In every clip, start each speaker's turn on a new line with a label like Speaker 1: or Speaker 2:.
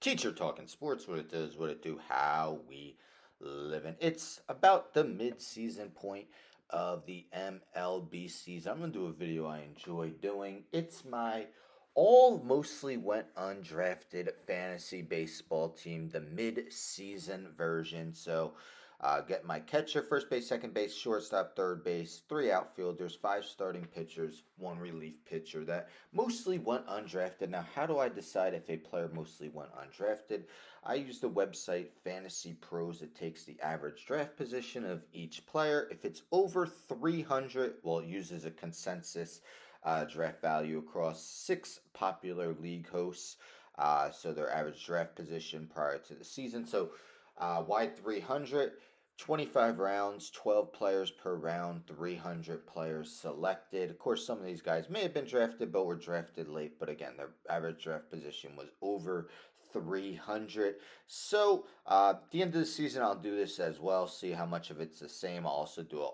Speaker 1: Teacher talking sports, what it does, what it do, how we living. It's about the mid-season point of the MLB season. I'm gonna do a video I enjoy doing. It's my all mostly went undrafted fantasy baseball team, the mid-season version. So get my catcher, first base, second base, shortstop, third base, three outfielders, five starting pitchers, one relief pitcher. That mostly went undrafted. Now, how do I decide if a player mostly went undrafted? I use the website Fantasy Pros. It takes the average draft position of each player. If it's over 300, well, it uses a consensus draft value across 6 popular league hosts. So their average draft position prior to the season. So why 300? 25 rounds, 12 players per round, 300 players selected. Of course, some of these guys may have been drafted, but were drafted late. But again, their average draft position was over 300. So, at the end of the season, I'll do this as well, see how much of it's the same. I'll also do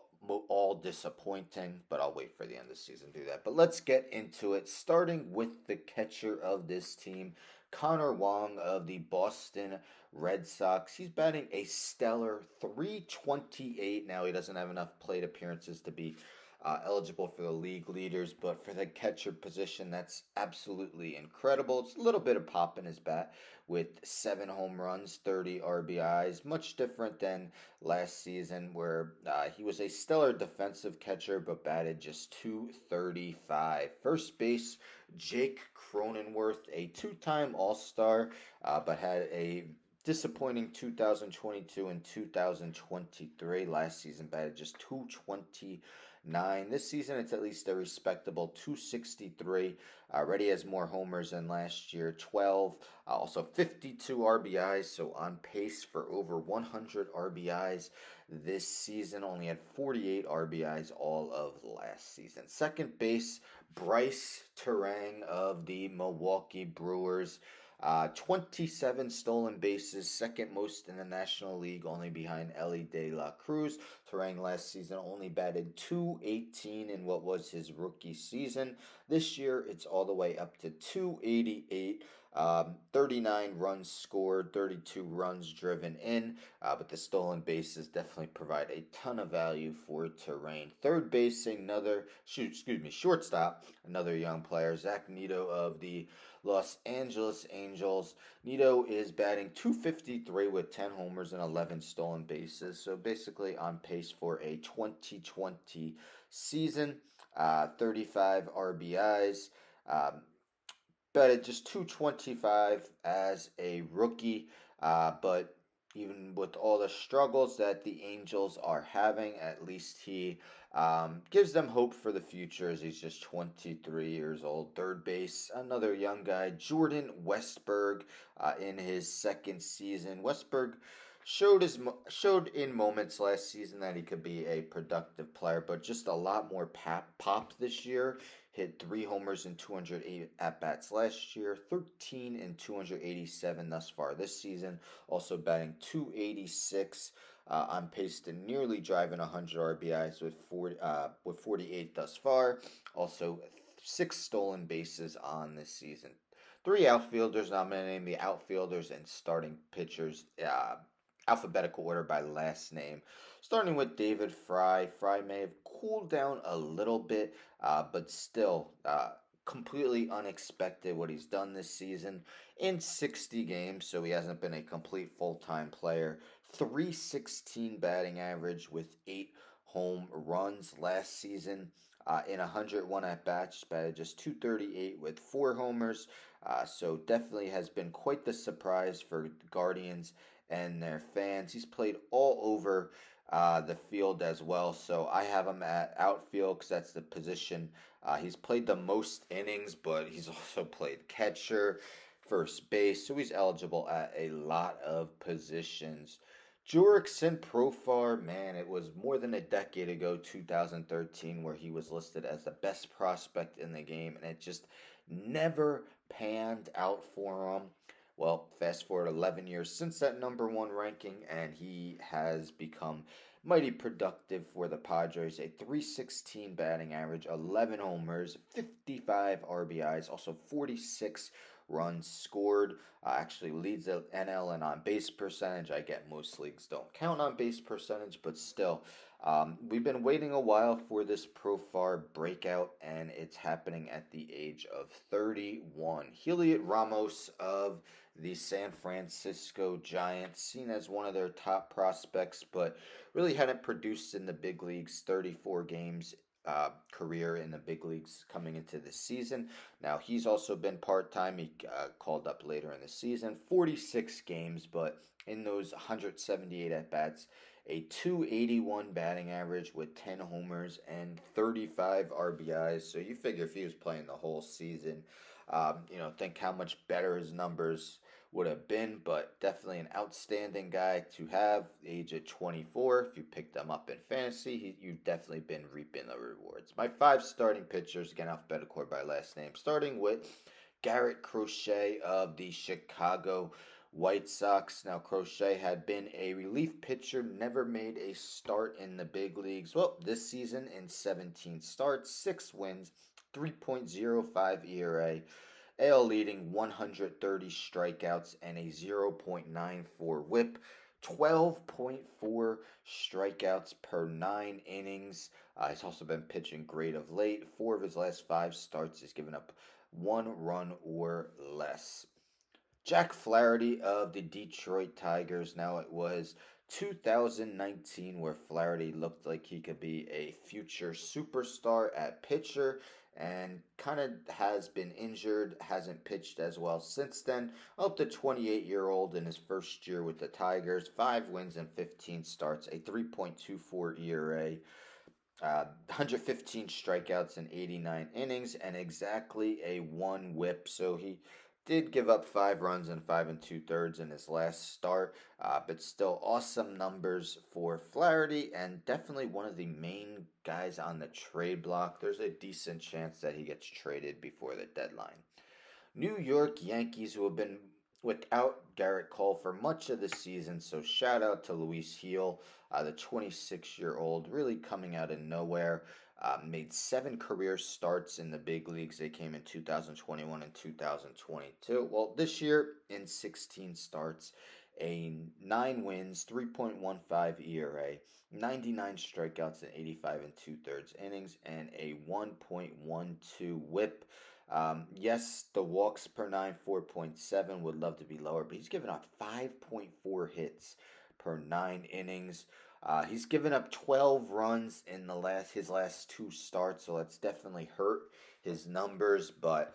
Speaker 1: all disappointing, but I'll wait for the end of the season to do that. But let's get into it, starting with the catcher of this team, Connor Wong of the Boston Red Sox. He's batting a stellar 328. Now, he doesn't have enough plate appearances to be eligible for the league leaders, but for the catcher position, that's absolutely incredible. It's a little bit of pop in his bat with 7 home runs, 30 RBIs, much different than last season where he was a stellar defensive catcher but batted just 235. First base, Jake Cronenworth, a 2-time All-Star, but had a disappointing 2022 and 2023. Last season batted just 229. This season it's at least a respectable 263. Already has more homers than last year, 12. Also 52 RBIs, so on pace for over 100 RBIs this season. Only had 48 RBIs all of last season. Second base, Bryce Terang of the Milwaukee Brewers. 27 stolen bases, second most in the National League, only behind Elly De La Cruz. Terang last season only batted 218 in what was his rookie season. This year, it's all the way up to 288. 39 runs scored, 32 runs driven in, but the stolen bases definitely provide a ton of value for Terang. Third base, shortstop, another young player, Zack Neato of the Los Angeles Angels. Neato is batting 253 with 10 homers and 11 stolen bases, so basically on pace for a 2020 season. 35 RBIs. Batted just 225 as a rookie, but even with all the struggles that the Angels are having, at least he gives them hope for the future as he's just 23 years old. Third base, another young guy, Jordan Westberg, in his second season. Westberg showed in moments last season that he could be a productive player, but just a lot more pop this year. Hit 3 homers in 208 at-bats last year, 13 in 287 thus far this season. Also batting 286, on pace to nearly driving 100 RBIs with 48 thus far. Also 6 stolen bases on this season. 3 outfielders. Now I'm going to name the outfielders and starting pitchers alphabetical order by last name. Starting with David Fry. Fry may have cooled down a little bit, but still completely unexpected what he's done this season in 60 games, so he hasn't been a complete full-time player. 316 batting average with 8 home runs last season. In 101 at-bats, batted just 238 with 4 homers, so definitely has been quite the surprise for Guardians and their fans. He's played all over the field as well, so I have him at outfield because that's the position he's played the most innings, but he's also played catcher, first base, so he's eligible at a lot of positions. Jurickson Profar, man, it was more than a decade ago, 2013, where he was listed as the best prospect in the game, and it just never panned out for him. Well, fast forward 11 years since that number 1 ranking, and he has become mighty productive for the Padres. A 316 batting average, 11 homers, 55 RBIs, also 46 runs scored. Actually leads the NL in on base percentage. I get most leagues don't count on base percentage, but still. We've been waiting a while for this Profar breakout, and it's happening at the age of 31. Hector Ramos of the San Francisco Giants, seen as one of their top prospects, but really hadn't produced in the big leagues. 34 games career in the big leagues coming into this season. Now, he's also been part-time. He called up later in the season. 46 games, but in those 178 at-bats, a 281 batting average with 10 homers and 35 RBIs. So you figure if he was playing the whole season, think how much better his numbers would have been, but definitely an outstanding guy to have. Age of 24, if you picked them up in fantasy, you've definitely been reaping the rewards. My 5 starting pitchers, again alphabetical by last name, starting with Garett Crochet of the Chicago White Sox. Now, Crochet had been a relief pitcher, never made a start in the big leagues. Well, this season in 17 starts, 6 wins, 3.05 ERA, AL leading 130 strikeouts and a 0.94 whip, 12.4 strikeouts per 9 innings. He's also been pitching great of late. 4 of his last 5 starts, he's given up 1 run or less. Jack Flaherty of the Detroit Tigers. Now, it was 2019 where Flaherty looked like he could be a future superstar at pitcher, and kind of has been injured, hasn't pitched as well since then. Up to 28-year-old in his first year with the Tigers, 5 wins and 15 starts, a 3.24 ERA, 115 strikeouts in 89 innings, and exactly a 1 whip. So he did give up 5 runs and 5 2/3 in his last start, but still awesome numbers for Flaherty, and definitely one of the main guys on the trade block. There's a decent chance that he gets traded before the deadline. New York Yankees, who have been without Garrett Cole for much of the season, so shout out to Luis Gil, the 26-year-old, really coming out of nowhere. Made 7 career starts in the big leagues. They came in 2021 and 2022. Well, this year in 16 starts, a 9 wins, 3.15 ERA, 99 strikeouts in 85 2/3 innings, and a 1.12 whip. Yes, the walks per 9, 4.7, would love to be lower, but he's given up 5.4 hits per 9 innings. He's given up 12 runs in his last 2 starts, so that's definitely hurt his numbers, but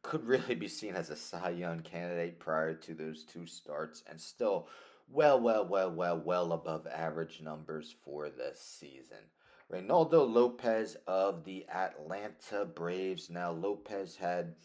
Speaker 1: could really be seen as a Cy Young candidate prior to those 2 starts, and still well above average numbers for the season. Rodrigo Lopez of the Atlanta Braves. Now, Lopez had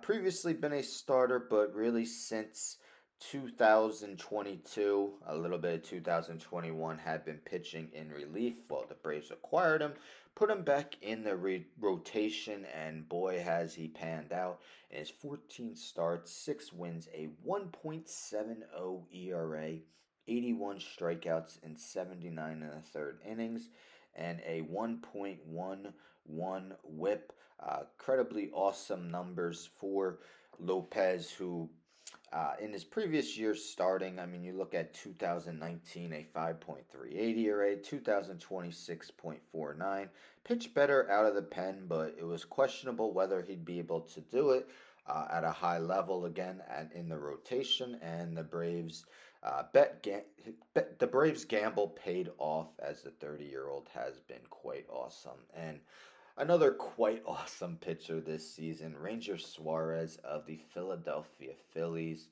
Speaker 1: previously been a starter, but really since 2022, a little bit of 2021, had been pitching in relief. Well, the Braves acquired him, put him back in the rotation, and boy, has he panned out. In his 14 starts, 6 wins, a 1.70 ERA, 81 strikeouts in 79 1/3 innings, and a 1.11 whip. Incredibly awesome numbers for Lopez, who in his previous years starting, I mean, you look at 2019, a 5.38 ERA, 2020, 6.49. Pitched better out of the pen, but it was questionable whether he'd be able to do it at a high level again in the rotation, and the Braves the Braves gamble paid off, as the 30-year-old has been quite awesome. And another quite awesome pitcher this season, Ranger Suarez of the Philadelphia Phillies.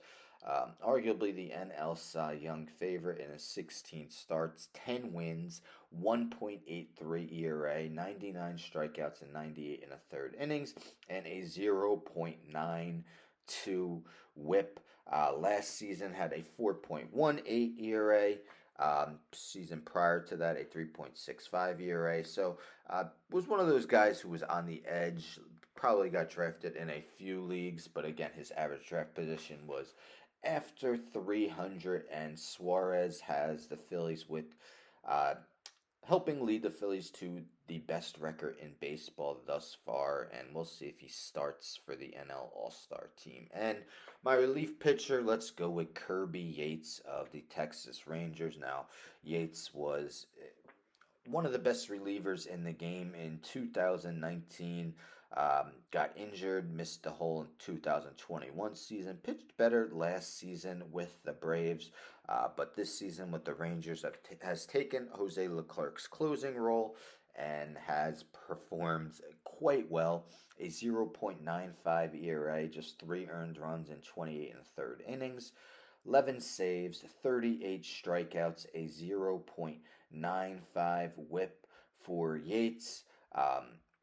Speaker 1: Arguably the NL Cy Young favorite in his 16 starts, 10 wins, 1.83 ERA, 99 strikeouts in 98 1/3 innings, and a 0.92 whip. Last season had a 4.18 ERA. Season prior to that, a 3.65 ERA. So was one of those guys who was on the edge. Probably got drafted in a few leagues, but again, his average draft position was after 300, and Suarez has the Phillies with helping lead the Phillies to the best record in baseball thus far, and we'll see if he starts for the NL All-Star team. And my relief pitcher, let's go with Kirby Yates of the Texas Rangers. Now, Yates was one of the best relievers in the game in 2019. Got injured, missed the whole 2021 season. Pitched better last season with the Braves, but this season with the Rangers has taken Jose Leclerc's closing role and has performed quite well. A 0.95 ERA, just 3 earned runs in 28 and third innings. 11 saves, 38 strikeouts, a 0.95 whip for Yates.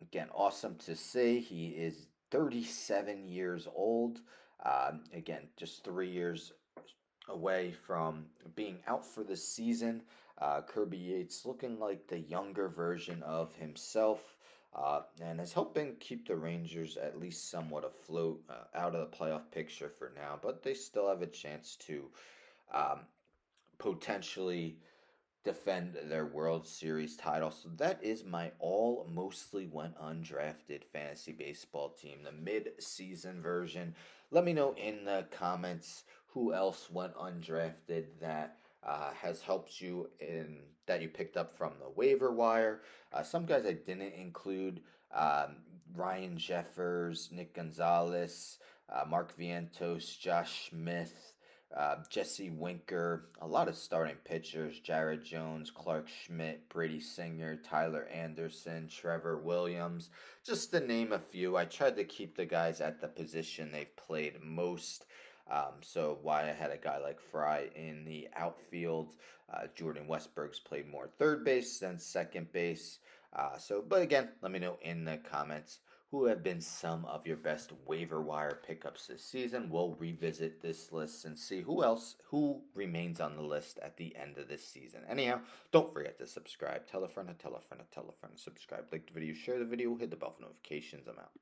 Speaker 1: Again, awesome to see. He is 37 years old. Again, just 3 years away from being out for the season. Kirby Yates looking like the younger version of himself. And is helping keep the Rangers at least somewhat afloat out of the playoff picture for now, but they still have a chance to um, potentially defend their World Series title. So that is my all mostly went undrafted fantasy baseball team, the mid-season version. Let me know in the comments who else went undrafted that has helped you in that you picked up from the waiver wire. Some guys I didn't include: Ryan Jeffers, Nick Gonzalez, Mark Vientos, Josh Smith. Jesse Winker, a lot of starting pitchers: Jared Jones, Clark Schmidt, Brady Singer, Tyler Anderson, Trevor Williams, just to name a few. I tried to keep the guys at the position they've played most. So why I had a guy like Fry in the outfield. Jordan Westberg's played more third base than second base. But again, let me know in the comments who have been some of your best waiver wire pickups this season. We'll revisit this list and see who remains on the list at the end of this season. Anyhow, don't forget to subscribe. Tell a friend to tell a friend to tell a friend to subscribe. Like the video, share the video, hit the bell for notifications. I'm out.